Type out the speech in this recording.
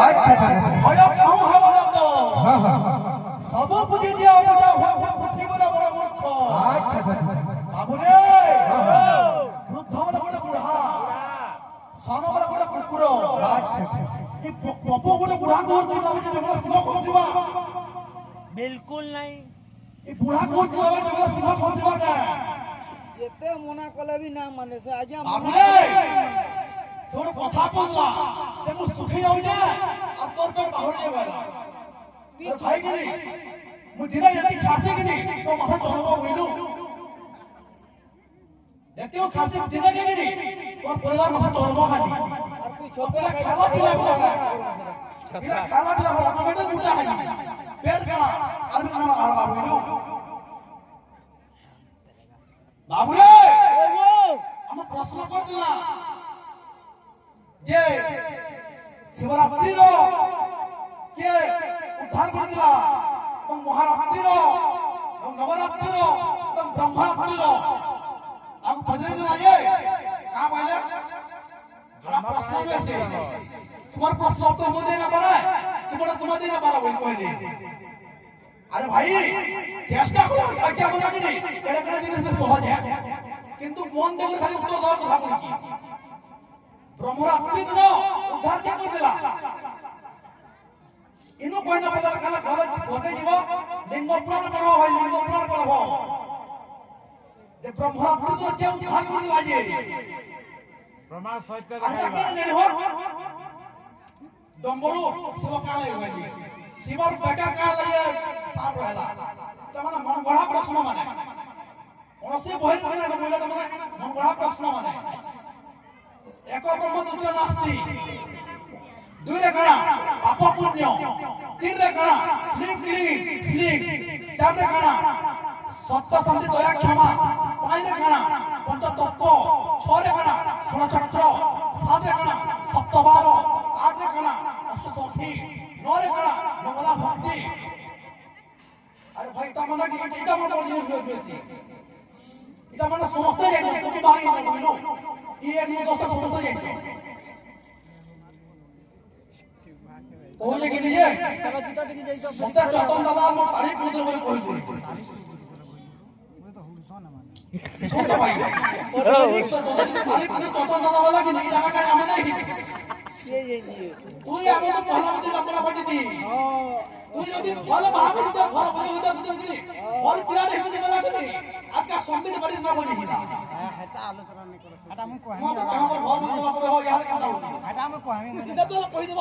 আচ্ছা আচ্ছা ভয় কাউ হব না তো হ্যাঁ হ্যাঁ সব বুঝি দিয়া বুঝা পৃথিবী বড় বড় মূর্খ আচ্ছা আচ্ছা বাবু রে বৃদ্ধ বড় বড় বুড়া সানো বড় বড় কুকুর আচ্ছা আচ্ছা এই পপো বড় বুড়া কোর কি আমি যে বড় সিংহ কোন দিবা बिल्कुल नहीं এই বুড়া কোর কি আমি যে বড় সিংহ কোন দিবা কা যেতে মনা কলে বি না মানে সে আজ বাবু মনা রে সোর কথা বললা তেমন সুখে যাও না আর তোর পর বাহর যাবে তুই ভাই গিনি মু দিনে এতি খাতে গিনি তো মাথা চলব বইলু দেখিও খাতে দিনে গিনি তোর পরিবার মাথা চলব খালি আর তুই ছোট খালা পিলা বলা খালা পিলা বলা মানে মুটা খালি পেট খালা আর আমি আমার বাবু বইলু বাবু রে আমার প্রশ্ন কর দিলা যে শিবরাত্রির কে উদ্ধার করে দিলা এবং মহারাত্রির এবং নবরাত্রির এবং ব্রহ্মরাত্রির আমি পজরে দিলা যে কা বলে বড় প্রশ্ন আছে তোমার প্রশ্ন উত্তর মধ্যে না পারে তোমার দিন না পারা বই কইলে আরে ভাই চেষ্টা করো আজ্ঞা বলা কি নেই কেড়ে কেড়ে জিনিস সহজ কিন্তু মন দেখে খালি উত্তর দেওয়ার কথা বলি কি ব্রহ্মরাত্রি দিন উদ্ধার কে করে দিলা ইনো কইনা বলার কালা ঘরে ঘরে যাব লিঙ্গ পুরাণ পড়ো ভাই লিঙ্গ পুরাণ পড়ো যে ব্রহ্মরাত্রি দিন কে উদ্ধার করে দিলা যে প্রমাণ সত্য আমরা দেখাইবা কেন জানি হো ডম্বরু শিব কালে হইলি শিবর বেটা কালে সাপ রহলা এটা মানে মন গড়া প্রশ্ন মানে অনসে বহে মানে বইলা মানে মন গড়া প্রশ্ন মানে এক ব্রহ্ম দুই নাস্তি দুই রে কারা পাপ পুণ্য তিন রে কারা স্লিপ স্লিপ চার রে কারা সত্য শান্তি দয়া ক্ষমা পাঁচ রে কারা পঞ্চতত্ত্ব ছয় রে কারা ষোলচক্র সাত রে কারা সপ্তবার আট রে কারা অষ্টসখী নয় রে কারা নবলা ভক্তি আরে ভাই তা মানে কি এটা মানে জিনিস হয়েছে এটা মানে সমস্ত জায়গা সব বাকি না বইলো এই এক দশটা সমস্ত জায়গা ওলে কি দিয়ে চলো জুতা টিকে যাইতো মন্তা চতন দাদা আমার তারিখ বলতে বলে কইছি ওই তো হুড় শোনা মানে শুনতে পাই তারিখ বলতে চতন দাদা বলা কি এই জায়গাটা আমি নাই কি কে এই দিয়ে তুই আমাদের পহলা মধ্যে বাপলা পাটি দি ও তুই যদি ফল মহাবীর তো ফল বলে হইতা তুই যদি ফল পিলারে হইতে বলা কি আজকে সম্বিত বাড়ি না বলি কি হ্যাঁ এটা আলোচনা নি করছ এটা আমি কই আমার ফল বলা পরে হয় ইয়ার কথা বলি এটা আমি কই আমি এটা তো কই দেব